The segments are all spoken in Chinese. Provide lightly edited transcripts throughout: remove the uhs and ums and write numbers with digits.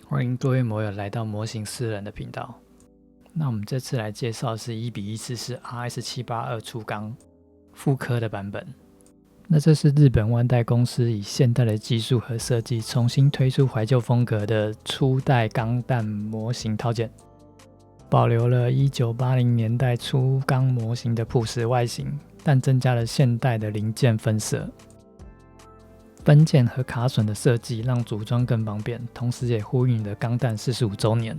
欢迎各位摩友来到模型私人的频道。那我们这次来介绍的是1:144 RS782初钢复刻的版本。那这是日本万代公司以现代的技术和设计重新推出怀旧风格的初代钢弹模型套件，保留了1980年代初钢模型的朴实外形，但增加了现代的零件分色。分件和卡榫的设计让组装更方便，同时也呼应了钢弹45周年，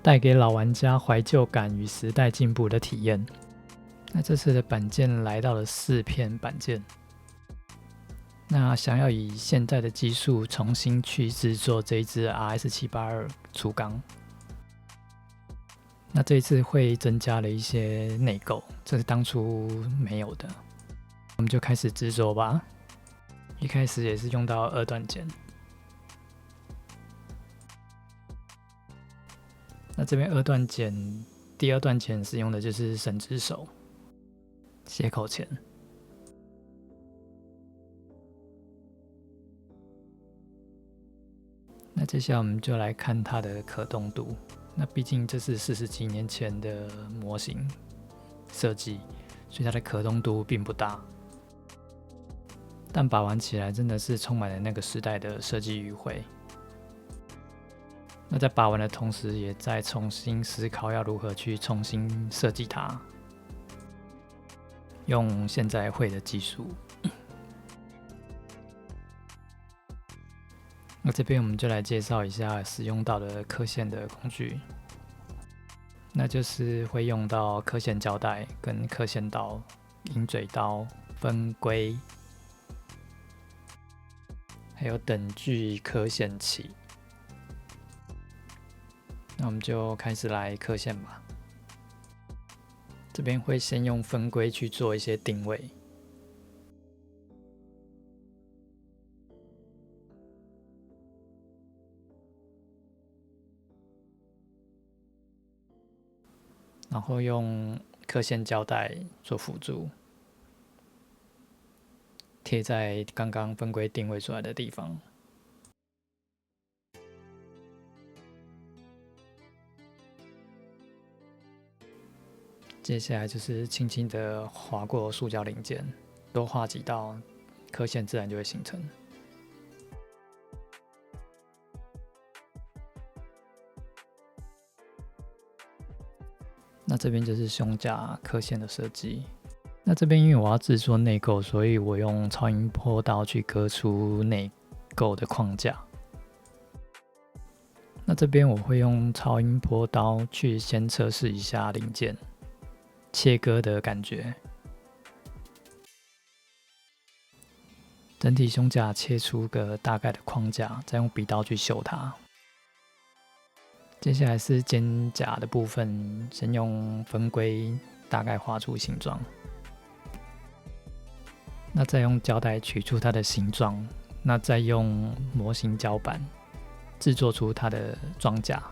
带给老玩家怀旧感与时代进步的体验。那这次的板件来到了4片板件。那想要以现在的技术重新去制作这一支 RS782 初钢，那这一次会增加了一些内构，这是当初没有的。我们就开始制作吧。一开始也是用到2段剪，那这边2段剪，第2段剪使用的就是绳之手斜口钳。那接下来我们就来看它的可动度。那毕竟这是40几年前的模型设计，所以它的可动度并不大。但把玩起来真的是充满了那个时代的设计余晖。那在把玩的同时，也在重新思考要如何去重新设计它，用现在会的技术。那这边我们就来介绍一下使用到的刻线的工具，那就是会用到刻线胶带、跟刻线刀、鹰嘴刀、分规。还有等距刻线器。那我们就开始来刻线吧。这边会先用分规去做一些定位，然后用刻线胶带做辅助，贴在刚刚分规定位出来的地方。接下来就是轻轻的划过塑胶零件，多划几道，刻线自然就会形成。那这边就是胸甲刻线的设计。那这边因为我要制作内构，所以我用超音波刀去割出内构的框架。那这边我会用超音波刀去先测试一下零件切割的感觉。整体胸甲切出个大概的框架，再用笔刀去修它。接下来是肩甲的部分，先用分规大概画出形状，那再用胶带取出它的形状，那再用模型胶板制作出它的装甲。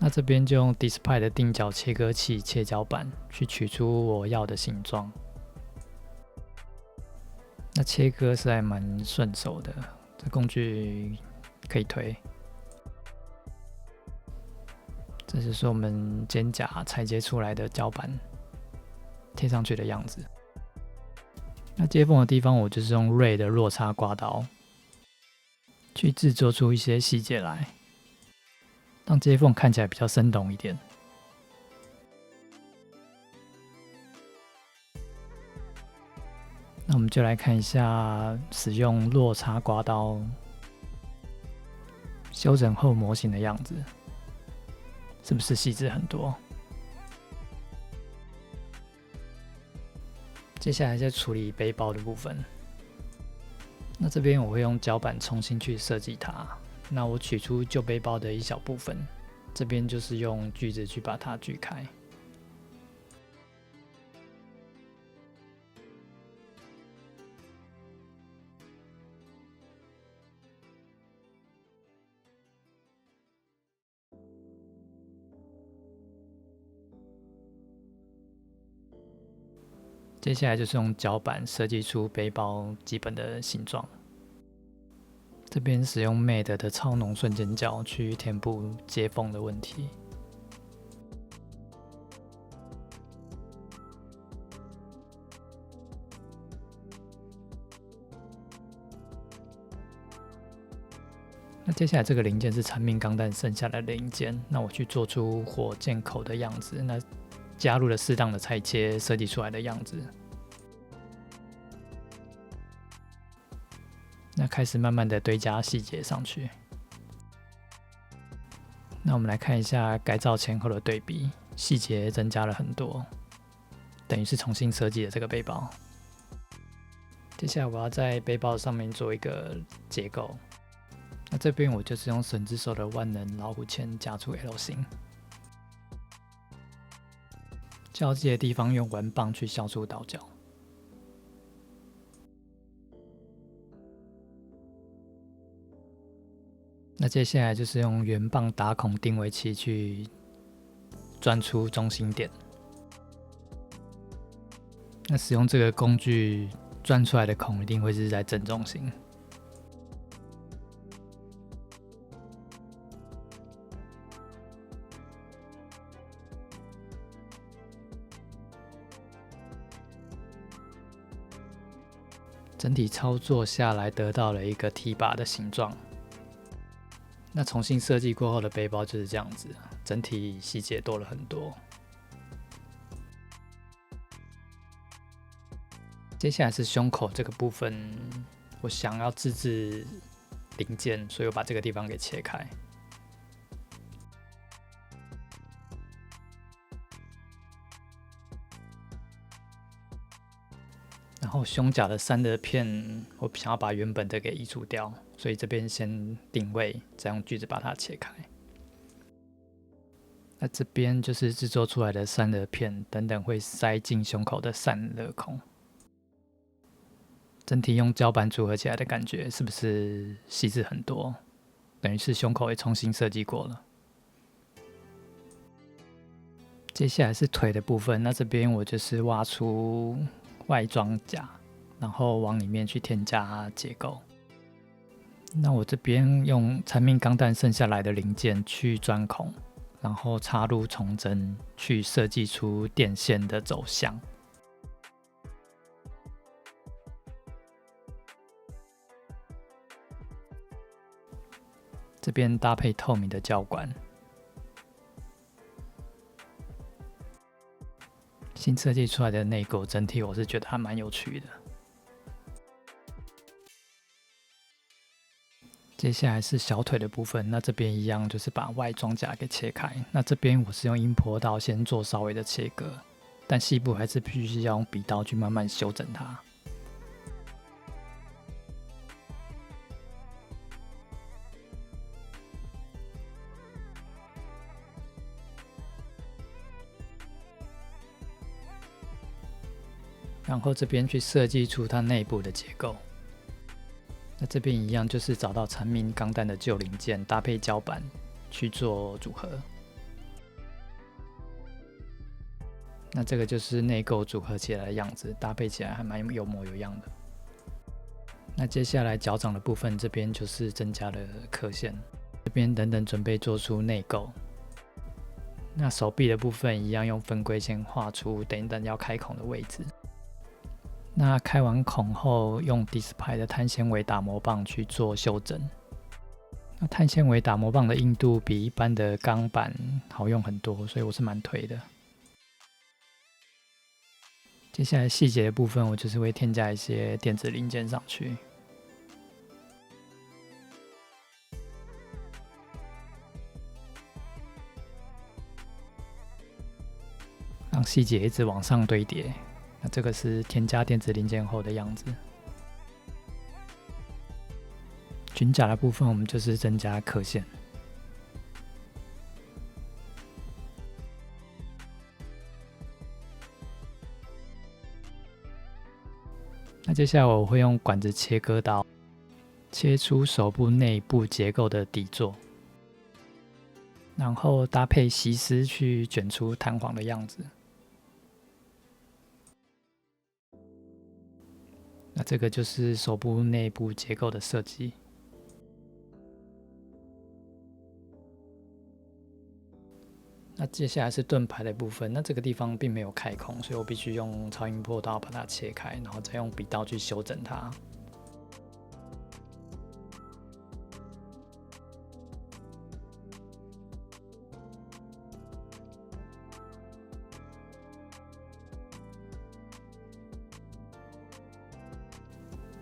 那这边就用 Display 的定角切割器切胶板去取出我要的形状。那切割是还蛮顺手的，这工具可以推。这就是我们肩甲裁接出来的胶板贴上去的样子。那接缝的地方，我就是用锐的落差刮刀去制作出一些细节来，让接缝看起来比较生动一点。那我们就来看一下使用落差刮刀修整后模型的样子，是不是细致很多？接下来再处理背包的部分。那这边我会用胶板重新去设计它。那我取出旧背包的一小部分，这边就是用锯子去把它锯开。接下来就是用胶板设计出背包基本的形状。这边使用 MADE 的超浓瞬间胶去填补接缝的问题。那接下来这个零件是产命钢弹剩下的零件，那我去做出火箭口的样子，那加入了适当的裁切设计出来的样子。那开始慢慢的堆加细节上去。那我们来看一下改造前后的对比，细节增加了很多，等于是重新设计了这个背包。接下来我要在背包上面做一个结构。那这边我就是用神之手的万能老虎钳夹出 L 型，交接的地方用纹棒去消除倒角。那接下来就是用圆棒打孔定位器去钻出中心点。那使用这个工具钻出来的孔一定会是在正中心。整体操作下来得到了一个 T 把的形状。那重新设计过后的背包就是这样子，整体细节多了很多。接下来是胸口这个部分，我想要自制零件，所以我把这个地方给切开。然后胸甲的散热片，我想要把原本的给移除掉，所以这边先定位，再用锯子把它切开。那这边就是制作出来的散热片，等等会塞进胸口的散热孔。整体用胶板组合起来的感觉，是不是细致很多？等于是胸口也重新设计过了。接下来是腿的部分，那这边我就是挖出外装甲，然后往里面去添加结构。那我这边用产命钢弹剩下来的零件去钻孔，然后插入从针，去设计出电线的走向。这边搭配透明的胶管。新设计出来的内构整体我是觉得还蛮有趣的。接下来是小腿的部分，那这边一样就是把外装甲给切开。那这边我是用音波刀先做稍微的切割，但细部还是必须要用笔刀去慢慢修整它。然后这边去设计出它内部的结构。那这边一样就是找到产命钢弹的旧零件，搭配胶板去做组合。那这个就是内构组合起来的样子，搭配起来还蛮有模有样的。那接下来脚掌的部分，这边就是增加了刻线，这边等等准备做出内构。那手臂的部分一样用分规先画出等等要开孔的位置。那开完孔后，用 Display 的碳纤维打磨棒去做修整。那碳纤维打磨棒的硬度比一般的钢板好用很多，所以我是蛮推的。接下来细节的部分，我就是会添加一些电子零件上去。让细节一直往上堆叠。那这个是添加电子零件后的样子。裙甲的部分，我们就是增加刻线。那接下来我会用管子切割刀切出手部内部结构的底座，然后搭配锡丝去卷出弹簧的样子。那这个就是手部内部结构的设计。那接下来是盾牌的部分，那这个地方并没有开孔，所以我必须用超音波刀把它切开，然后再用笔刀去修整它。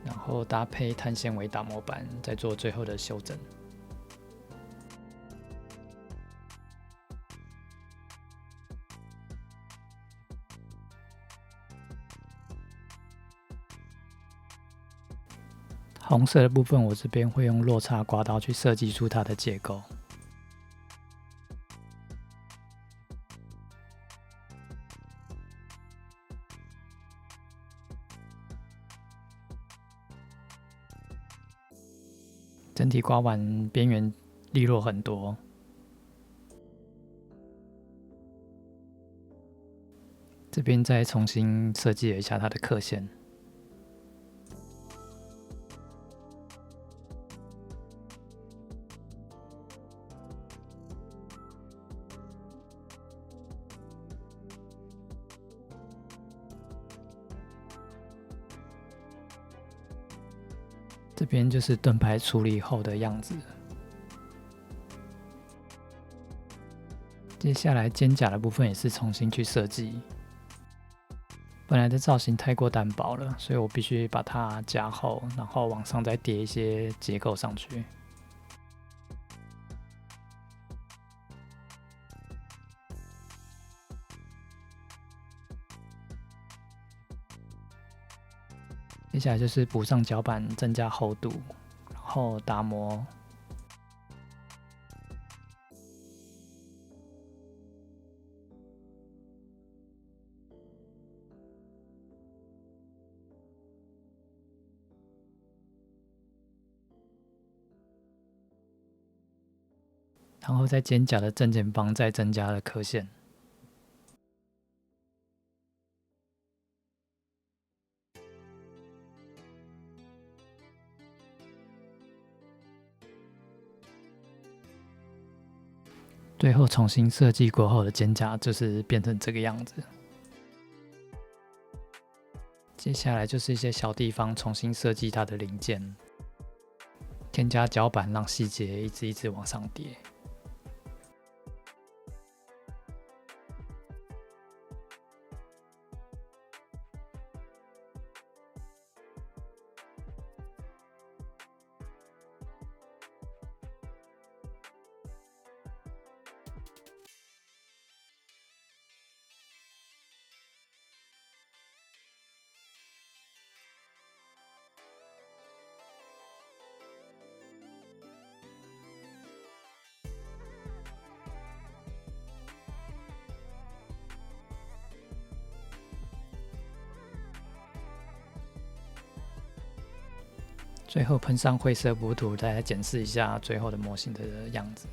然后搭配碳纤维打模板，再做最后的修整。红色的部分，我这边会用落差刮刀去设计出它的结构。整体刮完，边缘利落很多。这边再重新设计了一下它的刻线。这边就是盾牌处理后的样子。接下来肩胛的部分也是重新去设计。本来的造型太过单薄了，所以我必须把它加厚，然后往上再叠一些结构上去。接下来就是补上脚板，增加厚度，然后打磨。然后在肩胛的正前方再增加了刻线。最后重新设计过后的肩胛就是变成这个样子。接下来就是一些小地方重新设计它的零件，添加脚板让细节一直往上叠。最后喷上灰色补涂，再来检视一下最后的模型的样子。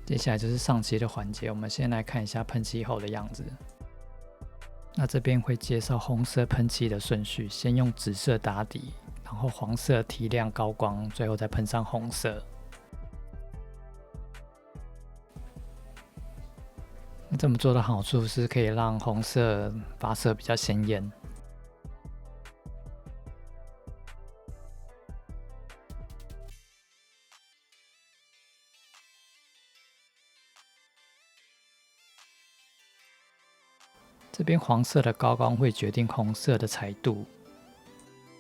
接下来就是上漆的环节，我们先来看一下喷漆后的样子。那这边会介绍红色喷漆的顺序，先用紫色打底，然后黄色提亮高光，最后再喷上红色。这么做的好处是可以让红色发色比较鲜艳。这边黄色的高光会决定红色的彩度。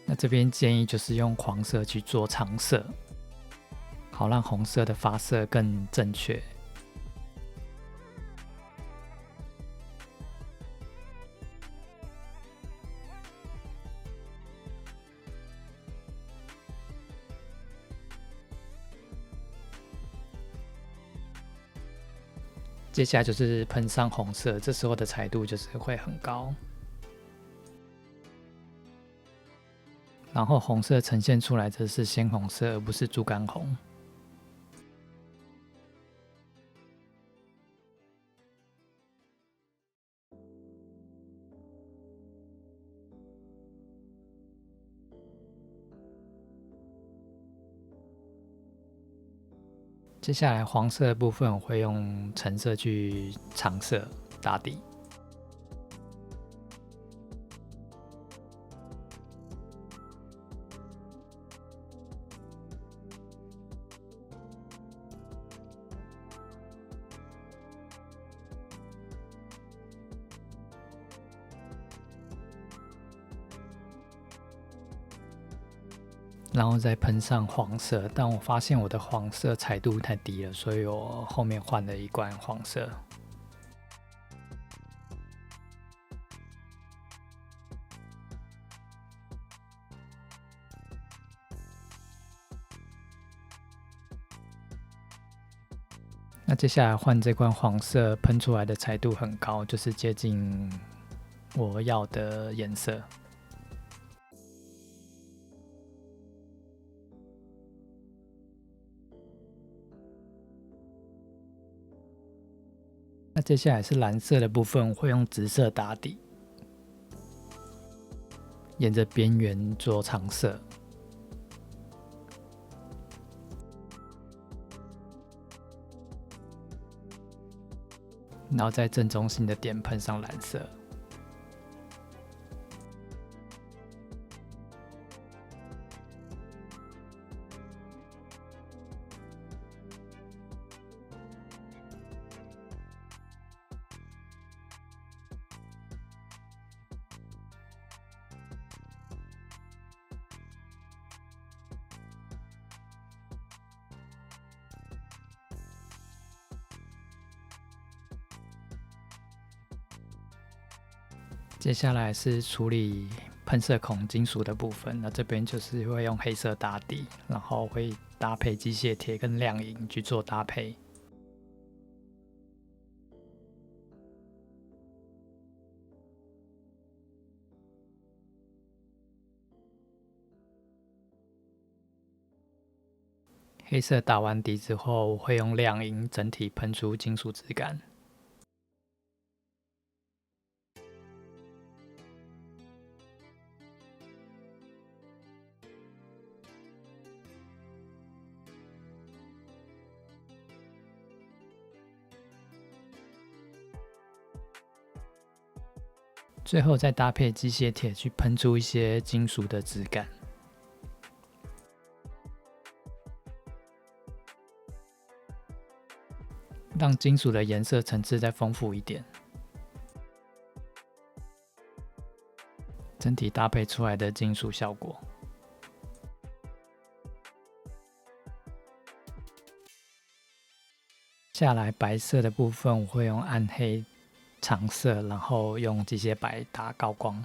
那这边建议就是用黄色去做常色，好让红色的发色更正确。接下来就是喷上红色，这时候的彩度就是会很高。然后红色呈现出来的是鲜红色，而不是猪肝红。接下来黄色的部分我会用橙色去长色打底。然后再喷上黄色，但我发现我的黄色彩度太低了，所以我后面换了一罐黄色。那接下来换这罐黄色，喷出来的彩度很高，就是接近我要的颜色。那接下来是蓝色的部分，我会用紫色打底，沿着边缘做长色，然后在正中心的点喷上蓝色。接下来是处理喷射孔金属的部分，那这边就是会用黑色打底，然后会搭配机械铁跟亮银去做搭配。黑色打完底之后，我会用亮银整体喷出金属质感。最后再搭配机械铁去喷出一些金属的质感。让金属的颜色层次再丰富一点，整体搭配出来的金属效果。下来白色的部分，我会用暗黑长色，然后用机械白打高光。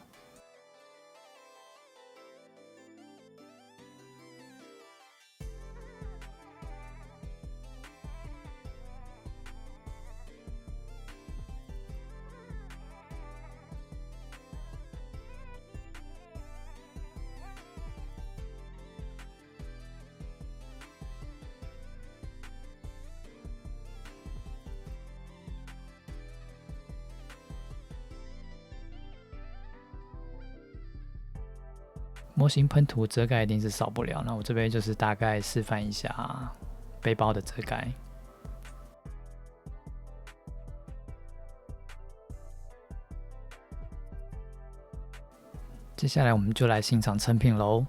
模型喷涂遮盖一定是少不了，那我这边就是大概示范一下背包的遮盖。接下来我们就来欣赏成品喽。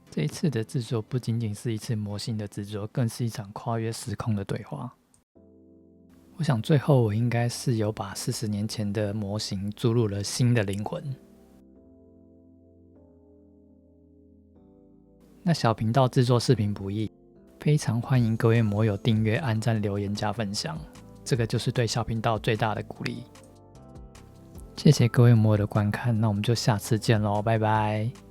这一次的制作不仅仅是一次模型的制作，更是一场跨越时空的对话。我想最后我应该是有把40年前的模型注入了新的灵魂。那小频道制作视频不易，非常欢迎各位摩友订阅、按赞、留言、加分享，这个就是对小频道最大的鼓励。谢谢各位摩友的观看，那我们就下次见喽，拜拜。